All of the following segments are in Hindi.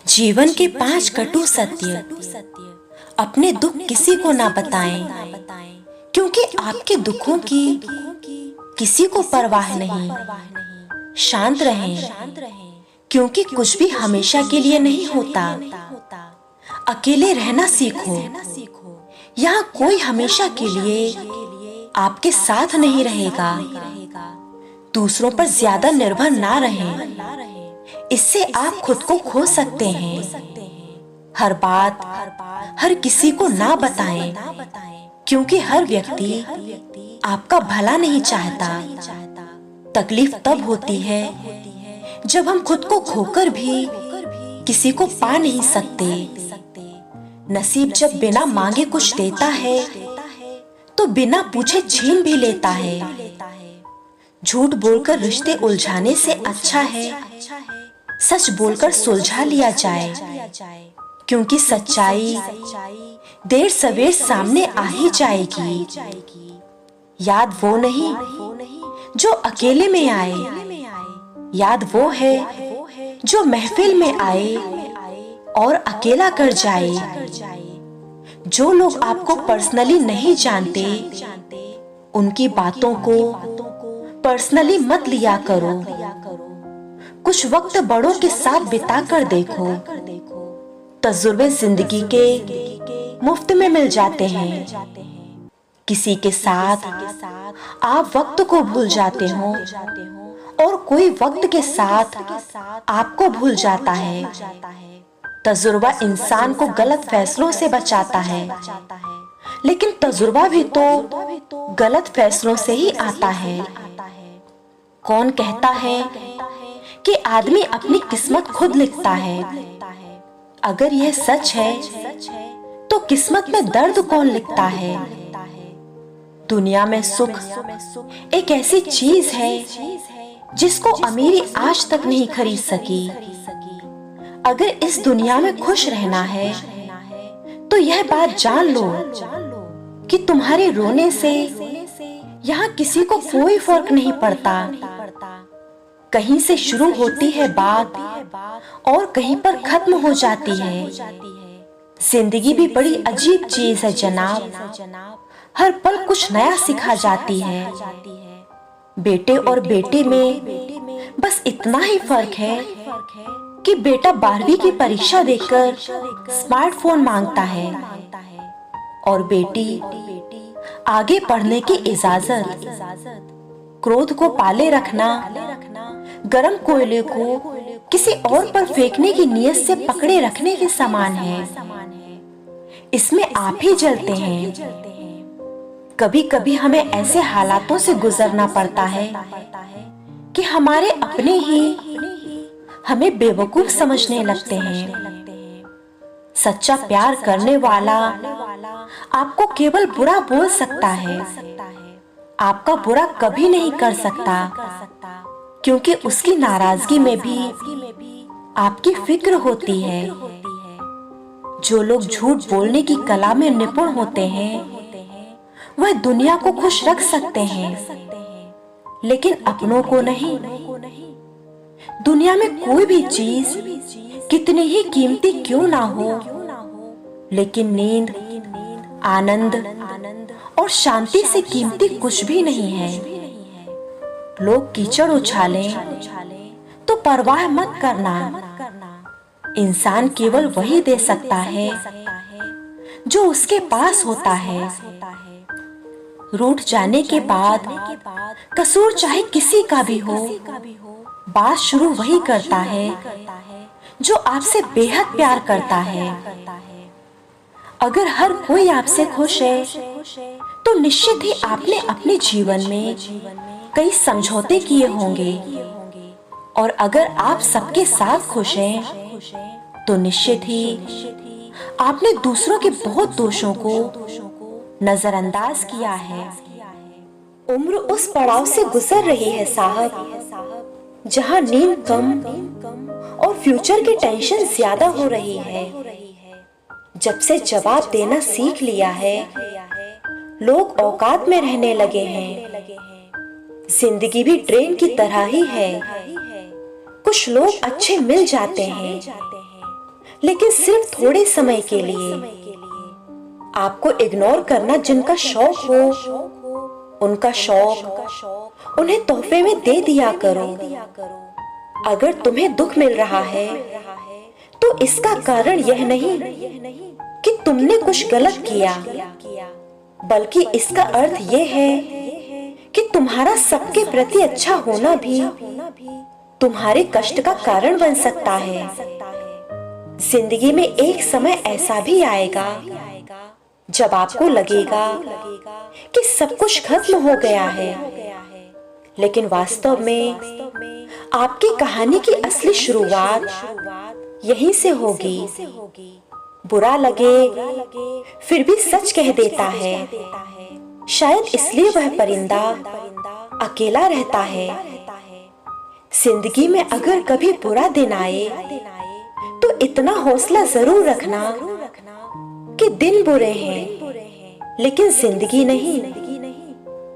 जीवन के 5 कटु सत्य। अपने दुख किसी को ना बताएं, क्योंकि आपके दुखों की किसी को परवाह नहीं। शांत रहें, क्योंकि कुछ भी हमेशा के लिए नहीं होता। अकेले रहना सीखो, यहाँ कोई हमेशा के लिए आपके साथ नहीं रहेगा। दूसरों पर ज्यादा निर्भर ना रहें, इससे आप खुद को खो सकते हैं। हर बात हर किसी को ना बताएं, क्योंकि हर व्यक्ति आपका भला नहीं चाहता। तकलीफ तब होती है जब हम खुद को खोकर भी किसी को पा नहीं सकते। नसीब जब बिना मांगे कुछ देता है तो बिना पूछे छीन भी लेता है। झूठ बोलकर रिश्ते उलझाने से अच्छा है सच बोलकर सुलझा लिया जाए, क्योंकि सच्चाई देर सवेर सामने आ ही जाएगी। याद वो नहीं जो अकेले में आए, याद वो है जो महफिल में आए और अकेला कर जाए। जो लोग आपको पर्सनली नहीं जानते, उनकी बातों को पर्सनली मत लिया करो। कुछ वक्त बड़ों के साथ बिता कर देखो, तजुर्बे जिंदगी के मुफ्त में मिल जाते हैं। किसी के साथ आप वक्त को भूल जाते हो और कोई वक्त के साथ आपको भूल जाता है। तजुर्बा इंसान को गलत फैसलों से बचाता है, लेकिन तजुर्बा भी तो गलत फैसलों से ही आता है। कौन कहता है कि आदमी अपनी किस्मत खुद लिखता है? अगर यह सच है तो किस्मत में दर्द कौन लिखता है? दुनिया में सुख एक ऐसी चीज है जिसको अमीरी आज तक नहीं खरीद सकी। अगर इस दुनिया में खुश रहना है तो यह बात जान लो कि तुम्हारे रोने से यहाँ किसी को कोई फर्क नहीं पड़ता। कहीं से शुरू होती है बात और कहीं पर खत्म हो जाती है। जिंदगी भी बड़ी अजीब चीज है जनाब, हर पल कुछ नया सिखा जाती है। बेटे और बेटे में बस इतना ही फर्क है कि बेटा 12वीं की परीक्षा देकर स्मार्टफोन मांगता है और बेटी आगे पढ़ने की इजाजत। क्रोध को पाले रखना गरम कोयले को किसी और पर फेंकने की नियत से पकड़े रखने के समान है। इसमें आप ही जलते हैं। कभी कभी हमें ऐसे हालातों से गुजरना पड़ता है कि हमारे अपने ही हमें बेवकूफ समझने लगते हैं। सच्चा प्यार करने वाला आपको केवल बुरा बोल सकता है, आपका बुरा कभी नहीं कर सकता, क्योंकि उसकी नाराजगी में भी आपकी फिक्र होती है। जो लोग झूठ बोलने की कला में निपुण होते हैं वह दुनिया को खुश रख सकते हैं, लेकिन अपनों को नहीं। दुनिया में कोई भी चीज कितनी ही कीमती क्यों ना हो, लेकिन नींद, आनंद और शांति से कीमती कुछ भी नहीं है। लोग कीचड़ उछालें तो परवाह मत करना। इंसान केवल वही दे सकता है जो उसके पास होता है। रूठ जाने के बाद कसूर चाहे किसी का भी हो, बात शुरू वही करता है जो आपसे बेहद प्यार करता है। अगर हर कोई आपसे खुश है तो निश्चित ही आपने अपने जीवन में कई समझौते किए होंगे, और अगर आप सबके साथ खुश हैं तो निश्चित ही आपने दूसरों के बहुत दोषों को नजरअंदाज किया है। उम्र उस पड़ाव से गुजर रही है साहब, जहां नींद कम और फ्यूचर की टेंशन ज्यादा हो रही है। जब से जवाब देना सीख लिया है, लोग औकात में रहने लगे हैं। जिंदगी भी ट्रेन की तरह ही है, कुछ लोग अच्छे मिल जाते हैं, लेकिन सिर्फ थोड़े समय के लिए। आपको इग्नोर करना जिनका शौक हो, उनका शौक उन्हें तोहफे में दे दिया करो। अगर तुम्हें दुख मिल रहा है तो इसका कारण यह नहीं कि तुमने कुछ गलत किया, बल्कि इसका अर्थ यह है कि तुम्हारा सबके प्रति अच्छा होना भी तुम्हारे कष्ट का कारण बन सकता है। जिंदगी में एक समय ऐसा भी आएगा जब आपको लगेगा कि सब कुछ खत्म हो गया है, लेकिन वास्तव में आपकी कहानी की असली शुरुआत यहीं से होगी। बुरा लगे फिर भी सच कह देता है, शायद इसलिए वह परिंदा अकेला रहता है। जिंदगी में अगर कभी बुरा दिन आए तो इतना हौसला जरूर रखना कि दिन बुरे हैं लेकिन जिंदगी नहीं।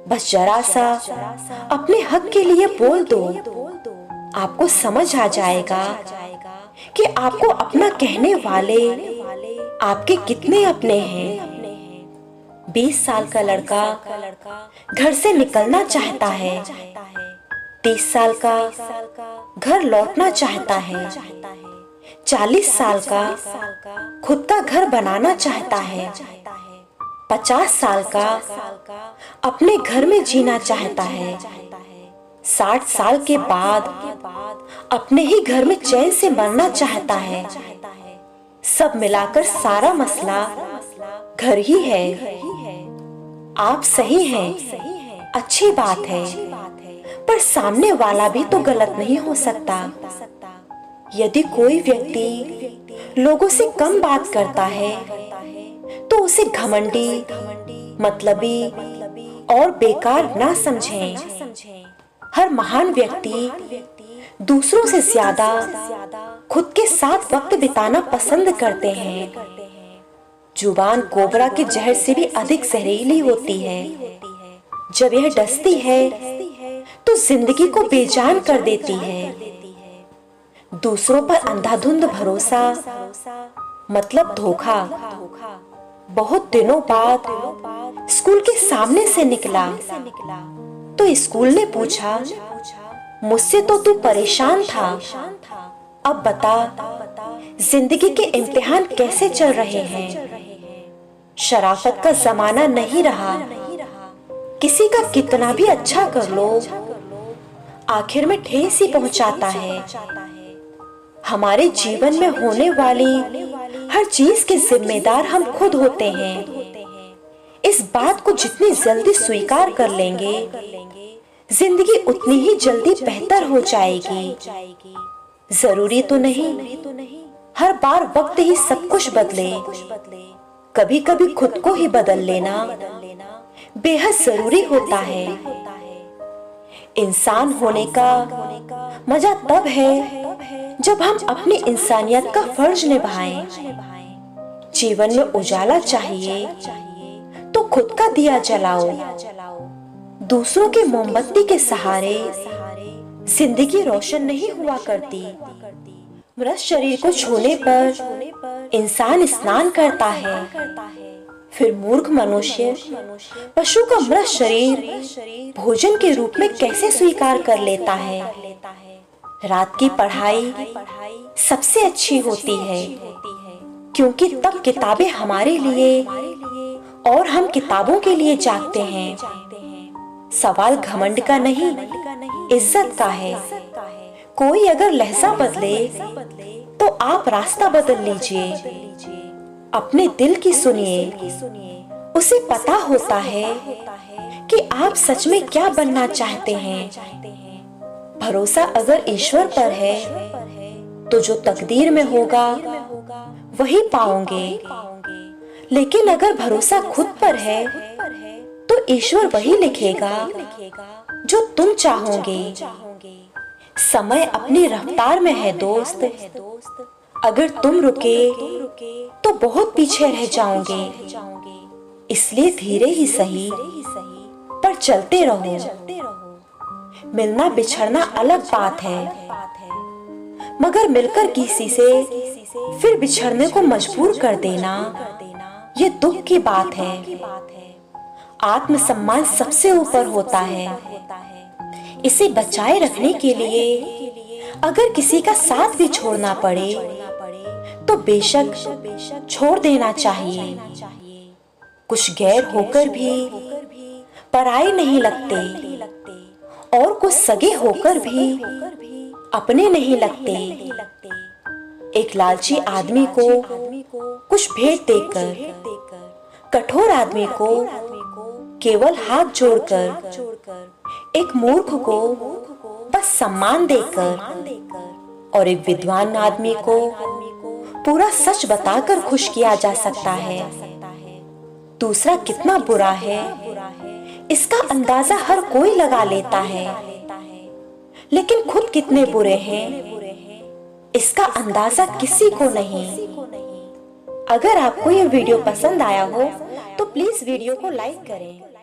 बस जरा सा अपने हक के लिए बोल दो, आपको समझ आ जाएगा कि आपको अपना कहने वाले आपके कितने अपने हैं। 20 साल का लड़का घर से निकलना चाहता है, 30 साल का घर लौटना चाहता है, 40 साल का खुद का घर बनाना चाहता है, 50 साल का अपने घर में जीना चाहता है, 60 साल के बाद अपने ही घर में चैन से मरना चाहता है। सब मिलाकर सारा मसला घर ही है। आप सही हैं, अच्छी बात है, पर सामने वाला भी तो गलत नहीं हो सकता। यदि कोई व्यक्ति लोगों से कम बात करता है तो उसे घमंडी, मतलबी और बेकार ना समझें। हर महान व्यक्ति दूसरों से ज्यादा खुद के साथ वक्त बिताना पसंद करते हैं। जुबान कोबरा के जहर से भी अधिक जहरीली होती है। जब यह डसती है तो जिंदगी को बेजान कर देती है। दूसरों पर अंधाधुंध भरोसा मतलब धोखा। बहुत दिनों बाद स्कूल के सामने से निकला तो स्कूल ने पूछा, मुझसे तो तू परेशान था, अब बता जिंदगी के इम्तिहान कैसे चल रहे हैं। शराफत का जमाना नहीं रहा, किसी का कितना भी अच्छा कर लो आखिर में ठेस ही पहुंचाता है। हमारे जीवन में होने वाली हर चीज के जिम्मेदार हम खुद होते हैं। इस बात को जितनी जल्दी स्वीकार कर लेंगे, जिंदगी उतनी ही जल्दी बेहतर हो जाएगी। जरूरी तो नहीं हर बार वक्त ही सब कुछ बदले, कभी कभी खुद को ही बदल लेना बेहद जरूरी होता है। इंसान होने का मजा तब है जब हम अपनी इंसानियत का फर्ज निभाएं। जीवन में उजाला चाहिए तो खुद का दिया जलाओ। दूसरों के मोमबत्ती के सहारे जिंदगी रोशन नहीं हुआ करती। मृत शरीर को छूने पर इंसान स्नान करता है, फिर मूर्ख मनुष्य पशु का मृत शरीर भोजन के रूप में कैसे स्वीकार कर लेता है। रात की पढ़ाई सबसे अच्छी होती है, क्योंकि तब किताबें हमारे लिए और हम किताबों के लिए जागते हैं। सवाल घमंड का नहीं, इज्जत का है। कोई अगर लहजा बदले तो आप रास्ता बदल लीजिए। अपने दिल की सुनिए, उसे पता होता है कि आप सच में क्या बनना चाहते हैं। भरोसा अगर ईश्वर पर है तो जो तकदीर में होगा वही पाओगे, लेकिन अगर भरोसा खुद पर है तो ईश्वर वही लिखेगा जो तुम चाहोगे। समय अपनी रफ्तार में है दोस्त, अगर तुम रुके तो बहुत पीछे रह जाओगे। इसलिए धीरे ही सही पर चलते रहो। मिलना बिछड़ना अलग बात है, मगर मिलकर किसी से फिर बिछड़ने को मजबूर कर देना, ये दुख की बात है। आत्मसम्मान सबसे ऊपर होता है। इसे बचाए रखने के लिए अगर किसी का साथ भी छोड़ना पड़े तो बेशक छोड़ देना चाहिए। कुछ गैर होकर भी पराये नहीं लगते और कुछ सगे होकर भी अपने नहीं लगते। एक लालची आदमी को कुछ भेंट देकर, कठोर आदमी को केवल हाथ जोड़कर, एक मूर्ख को बस सम्मान देकर और एक विद्वान आदमी को पूरा सच बताकर खुश किया जा सकता है। दूसरा कितना बुरा है इसका अंदाजा हर कोई लगा लेता है, लेकिन खुद कितने बुरे हैं इसका अंदाजा किसी को नहीं। अगर आपको यह वीडियो पसंद आया हो तो प्लीज वीडियो को लाइक करें।